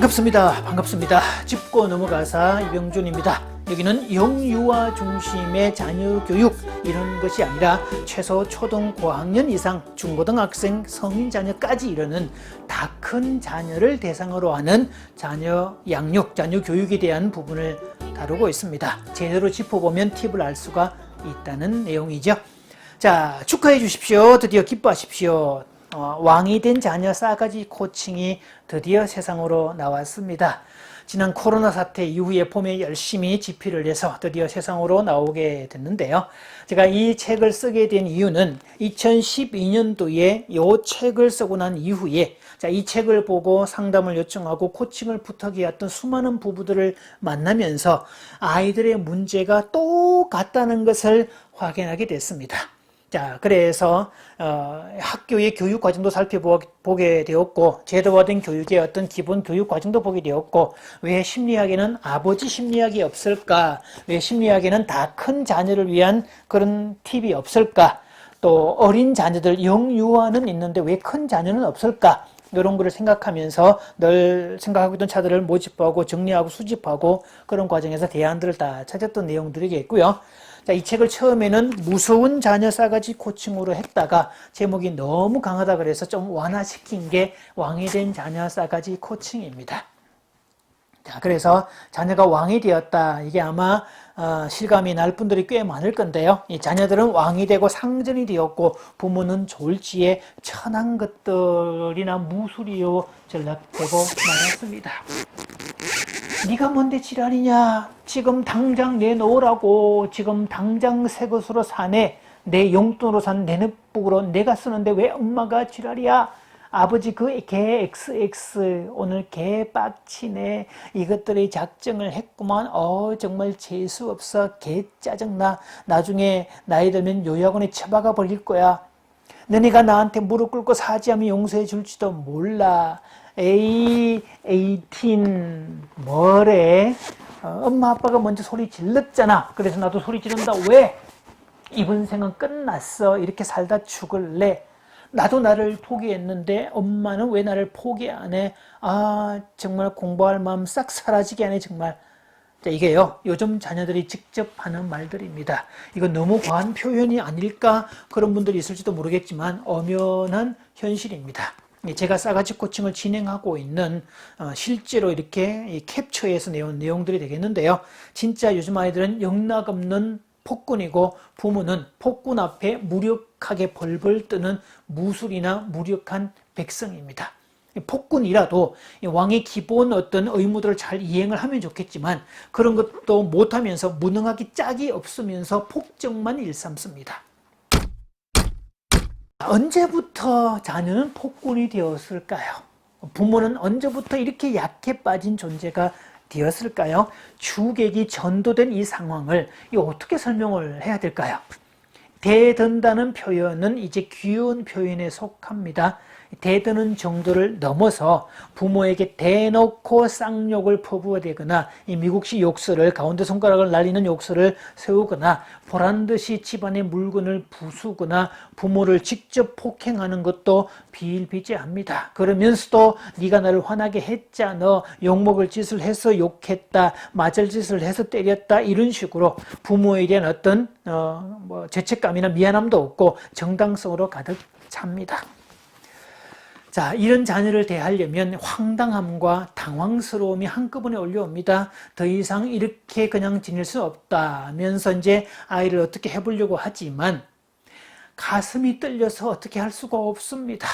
반갑습니다. 짚고 넘어가사 이병준입니다. 여기는 영유아 중심의 자녀 교육 이런 것이 아니라 최소 초등 고학년 이상 중고등학생 성인 자녀까지 이르는 다 큰 자녀를 대상으로 하는 자녀 양육, 자녀 교육에 대한 부분을 다루고 있습니다. 제대로 짚어보면 팁을 알 수가 있다는 내용이죠. 자, 축하해 주십시오. 드디어 기뻐하십시오. 왕이 된 자녀 싸가지 코칭이 드디어 세상으로 나왔습니다. 지난 코로나 사태 이후에 봄에 열심히 집필을 해서 드디어 세상으로 나오게 됐는데요. 제가 이 책을 쓰게 된 이유는 2012년도에 이 책을 쓰고 난 이후에 이 책을 보고 상담을 요청하고 코칭을 부탁해왔던 수많은 부부들을 만나면서 아이들의 문제가 똑같다는 것을 확인하게 됐습니다. 자, 그래서 학교의 교육 과정도 살펴보게 되었고, 제도화된 교육의 어떤 기본 교육 과정도 보게 되었고, 왜 심리학에는 아버지 심리학이 없을까? 왜 심리학에는 다 큰 자녀를 위한 그런 팁이 없을까? 또 어린 자녀들, 영유아는 있는데 왜 큰 자녀는 없을까? 이런 거를 생각하면서 늘 생각하고 있던 차들을 모집하고 정리하고 수집하고 그런 과정에서 대안들을 다 찾았던 내용들이겠고요. 자, 이 책을 처음에는 무서운 자녀 싸가지 코칭으로 했다가 제목이 너무 강하다 그래서 좀 완화시킨 게 왕이 된 자녀 싸가지 코칭입니다. 자, 그래서 자녀가 왕이 되었다. 이게 아마 실감이 날 분들이 꽤 많을 건데요. 이 자녀들은 왕이 되고 상전이 되었고 부모는 졸지에 천한 것들이나 무술이요 전락되고 말았습니다. 네가 뭔데 지랄이냐? 지금 당장 내놓으라고. 지금 당장 새 것으로 사네. 내 용돈으로 산 내 넷북으로 내가 쓰는데 왜 엄마가 지랄이야? 아버지 그 개 XX 오늘 개 빡치네. 이것들의 작정을 했구만. 정말 재수 없어. 개 짜증나. 나중에 나이 들면 요양원에 처박아 버릴 거야. 너네가 나한테 무릎 꿇고 사죄하면 용서해 줄지도 몰라. 에이, 18 뭐래? 엄마 아빠가 먼저 소리 질렀잖아. 그래서 나도 소리 지른다. 왜? 이번 생은 끝났어. 이렇게 살다 죽을래. 나도 나를 포기했는데 엄마는 왜 나를 포기 안 해? 정말 공부할 마음 싹 사라지게 하네 정말. 자, 이게요, 요즘 자녀들이 직접 하는 말들입니다. 이거 너무 과한 표현이 아닐까? 그런 분들이 있을지도 모르겠지만 엄연한 현실입니다. 제가 싸가지 코칭을 진행하고 있는 실제로 이렇게 캡처해서 내온 내용들이 되겠는데요. 진짜 요즘 아이들은 영락없는 폭군이고 부모는 폭군 앞에 무력하게 벌벌 뜨는 무술이나 무력한 백성입니다. 폭군이라도 왕의 기본 어떤 의무들을 잘 이행을 하면 좋겠지만 그런 것도 못하면서 무능하기 짝이 없으면서 폭정만 일삼습니다. 언제부터 자녀는 폭군이 되었을까요? 부모는 언제부터 이렇게 약해 빠진 존재가 되었을까요? 주객이 전도된 이 상황을 어떻게 설명을 해야 될까요? 대든다는 표현은 이제 귀여운 표현에 속합니다. 대드는 정도를 넘어서 부모에게 대놓고 쌍욕을 퍼부어대거나 이 미국식 욕설을 가운데 손가락을 날리는 욕설을 세우거나 보란듯이 집안의 물건을 부수거나 부모를 직접 폭행하는 것도 비일비재합니다. 그러면서도 네가 나를 화나게 했잖아. 욕먹을 짓을 해서 욕했다. 맞을 짓을 해서 때렸다. 이런 식으로 부모에 대한 어떤 죄책감이나 미안함도 없고 정당성으로 가득 찹니다. 자, 이런 자녀를 대하려면 황당함과 당황스러움이 한꺼번에 올려옵니다. 더 이상 이렇게 그냥 지낼 수 없다면서 이제 아이를 어떻게 해보려고 하지만 가슴이 떨려서 어떻게 할 수가 없습니다.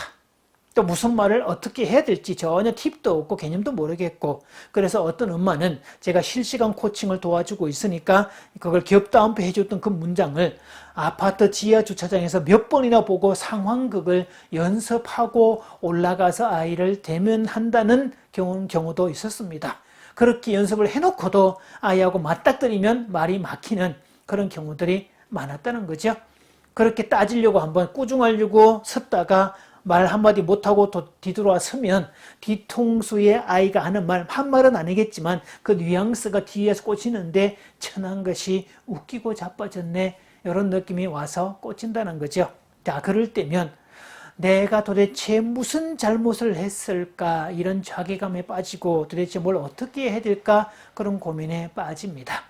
또 무슨 말을 어떻게 해야 될지 전혀 팁도 없고 개념도 모르겠고, 그래서 어떤 엄마는 제가 실시간 코칭을 도와주고 있으니까 그걸 기업다운표 해줬던 그 문장을 아파트 지하 주차장에서 몇 번이나 보고 상황극을 연습하고 올라가서 아이를 대면한다는 경우도 있었습니다. 그렇게 연습을 해놓고도 아이하고 맞닥뜨리면 말이 막히는 그런 경우들이 많았다는 거죠. 그렇게 따지려고 한번 꾸중하려고 섰다가 말 한마디 못하고 뒤돌아 서면 뒤통수에 아이가 하는 말, 한 말은 아니겠지만 그 뉘앙스가 뒤에서 꽂히는데 천한 것이 웃기고 자빠졌네, 이런 느낌이 와서 꽂힌다는 거죠. 자, 그럴 때면 내가 도대체 무슨 잘못을 했을까 이런 자괴감에 빠지고 도대체 뭘 어떻게 해야 될까 그런 고민에 빠집니다.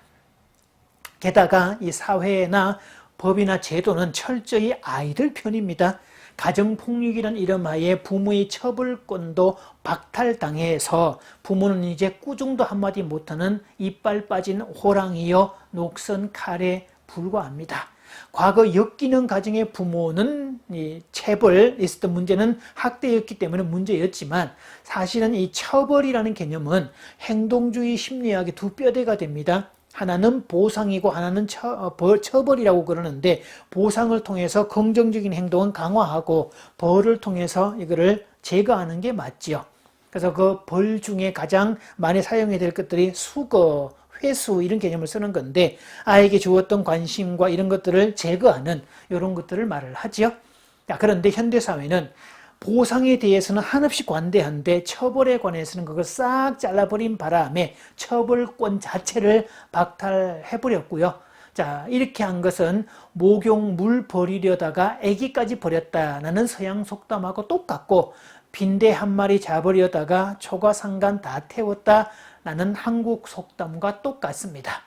게다가 이 사회나 법이나 제도는 철저히 아이들 편입니다. 가정폭력이라는 이름하에 부모의 처벌권도 박탈당해서 부모는 이제 꾸중도 한마디 못하는 이빨 빠진 호랑이여 녹슨 칼에 불과합니다. 과거 엮이는 가정의 부모는 이 체벌 있었던 문제는 학대였기 때문에 문제였지만 사실은 이 처벌이라는 개념은 행동주의 심리학의 두 뼈대가 됩니다. 하나는 보상이고 하나는 처벌이라고 그러는데 보상을 통해서 긍정적인 행동은 강화하고 벌을 통해서 이거를 제거하는 게 맞지요. 그래서 그 벌 중에 가장 많이 사용해야 될 것들이 수거, 회수 이런 개념을 쓰는 건데 아이에게 주었던 관심과 이런 것들을 제거하는 이런 것들을 말을 하지요. 그런데 현대사회는 보상에 대해서는 한없이 관대한데 처벌에 관해서는 그걸 싹 잘라버린 바람에 처벌권 자체를 박탈해버렸고요. 자, 이렇게 한 것은 목욕 물 버리려다가 아기까지 버렸다는 서양 속담하고 똑같고 빈대 한 마리 잡으려다가 초가상간 다 태웠다라는 한국 속담과 똑같습니다.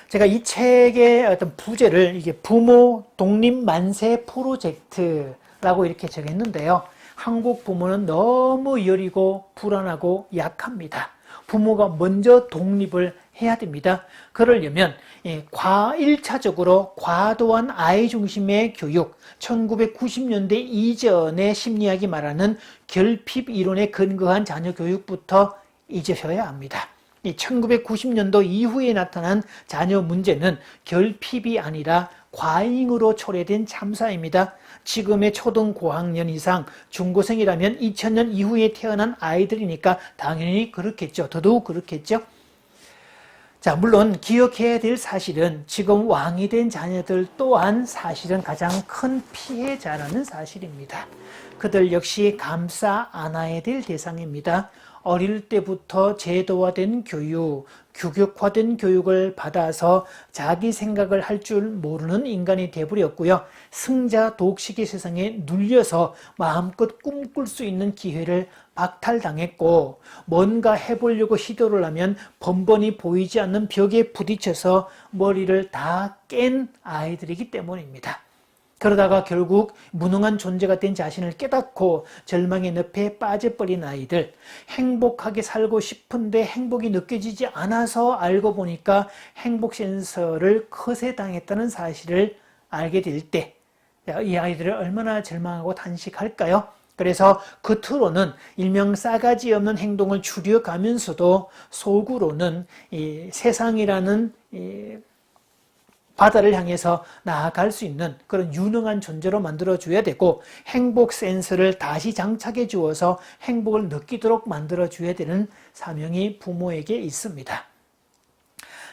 제가 이 책의 어떤 부제를 이게 부모 독립 만세 프로젝트라고 이렇게 적었는데요. 한국 부모는 너무 여리고 불안하고 약합니다. 부모가 먼저 독립을 해야 됩니다. 그러려면 1차적으로 과도한 아이 중심의 교육, 1990년대 이전의 심리학이 말하는 결핍 이론에 근거한 자녀 교육부터 잊으셔야 합니다. 1990년도 이후에 나타난 자녀 문제는 결핍이 아니라 과잉으로 초래된 참사입니다. 지금의 초등 고학년 이상 중고생이라면 2000년 이후에 태어난 아이들이니까 당연히 그렇겠죠. 더더욱 그렇겠죠. 자, 물론 기억해야 될 사실은 지금 왕이 된 자녀들 또한 사실은 가장 큰 피해자라는 사실입니다. 그들 역시 감싸 안아야 될 대상입니다. 어릴 때부터 제도화된 교육, 규격화된 교육을 받아서 자기 생각을 할 줄 모르는 인간이 되어버렸고요. 승자 독식의 세상에 눌려서 마음껏 꿈꿀 수 있는 기회를 박탈당했고 뭔가 해보려고 시도를 하면 번번이 보이지 않는 벽에 부딪혀서 머리를 다 깬 아이들이기 때문입니다. 그러다가 결국 무능한 존재가 된 자신을 깨닫고 절망의 늪에 빠져버린 아이들, 행복하게 살고 싶은데 행복이 느껴지지 않아서 알고 보니까 행복 센서를 커세당했다는 사실을 알게 될 때 이 아이들을 얼마나 절망하고 탄식할까요? 그래서 겉으로는 일명 싸가지 없는 행동을 줄여가면서도 속으로는 이 세상이라는 바다를 향해서 나아갈 수 있는 그런 유능한 존재로 만들어줘야 되고 행복 센서를 다시 장착해 주어서 행복을 느끼도록 만들어줘야 되는 사명이 부모에게 있습니다.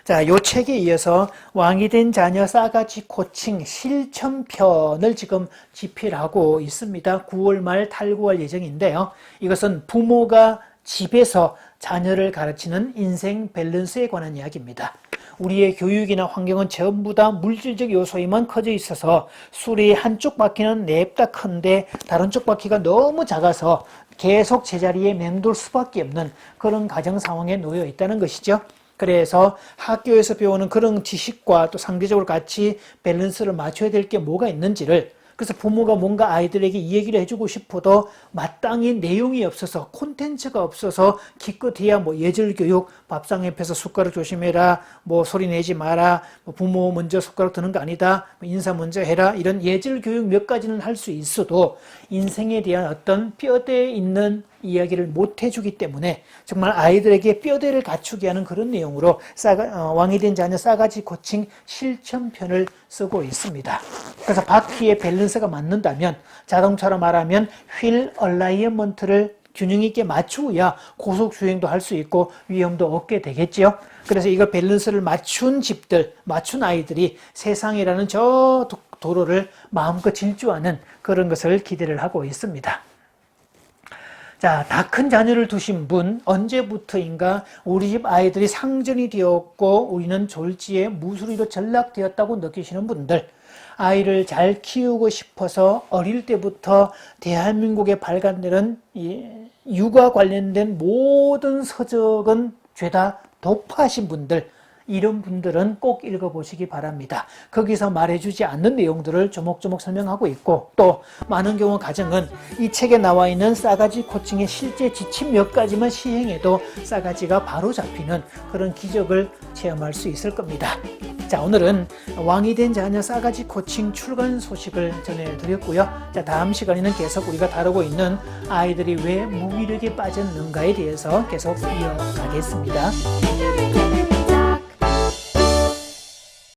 자, 이 책에 이어서 왕이 된 자녀 싸가지 코칭 실천편을 지금 집필하고 있습니다. 9월 말 탈구할 예정인데요. 이것은 부모가 집에서 자녀를 가르치는 인생 밸런스에 관한 이야기입니다. 우리의 교육이나 환경은 전부 다 물질적 요소에만 커져 있어서 수레의 한쪽 바퀴는 냅다 큰데 다른 쪽 바퀴가 너무 작아서 계속 제자리에 맴돌 수밖에 없는 그런 가정 상황에 놓여 있다는 것이죠. 그래서 학교에서 배우는 그런 지식과 또 상대적으로 같이 밸런스를 맞춰야 될 게 뭐가 있는지를 그래서 부모가 뭔가 아이들에게 이 얘기를 해주고 싶어도 마땅히 내용이 없어서 콘텐츠가 없어서 기껏해야 뭐 예절교육, 밥상 옆에서 숟가락 조심해라, 뭐 소리 내지 마라, 뭐 부모 먼저 숟가락 드는 거 아니다, 뭐 인사 먼저 해라 이런 예절교육 몇 가지는 할 수 있어도 인생에 대한 어떤 뼈대 있는 이야기를 못 해주기 때문에 정말 아이들에게 뼈대를 갖추게 하는 그런 내용으로 왕이 된 자녀 싸가지 코칭 실천편을 쓰고 있습니다. 그래서 바퀴의 밸런스가 맞는다면 자동차로 말하면 휠 얼라이먼트를 균형 있게 맞추어야 고속 주행도 할 수 있고 위험도 없게 되겠죠. 그래서 이거 밸런스를 맞춘 집들, 맞춘 아이들이 세상이라는 저 도로를 마음껏 질주하는 그런 것을 기대를 하고 있습니다. 자, 다 큰 자녀를 두신 분, 언제부터인가 우리 집 아이들이 상전이 되었고 우리는 졸지에 무수리로 전락되었다고 느끼시는 분들, 아이를 잘 키우고 싶어서 어릴 때부터 대한민국에 발간되는 이 육아 관련된 모든 서적은 죄다 독파하신 분들, 이런 분들은 꼭 읽어보시기 바랍니다. 거기서 말해주지 않는 내용들을 조목조목 설명하고 있고, 또 많은 경우 가정은 이 책에 나와 있는 싸가지 코칭의 실제 지침 몇 가지만 시행해도 싸가지가 바로 잡히는 그런 기적을 체험할 수 있을 겁니다. 자, 오늘은 왕이 된 자녀 싸가지 코칭 출간 소식을 전해드렸고요. 자, 다음 시간에는 계속 우리가 다루고 있는 아이들이 왜 무기력에 빠졌는가에 대해서 계속 이어가겠습니다.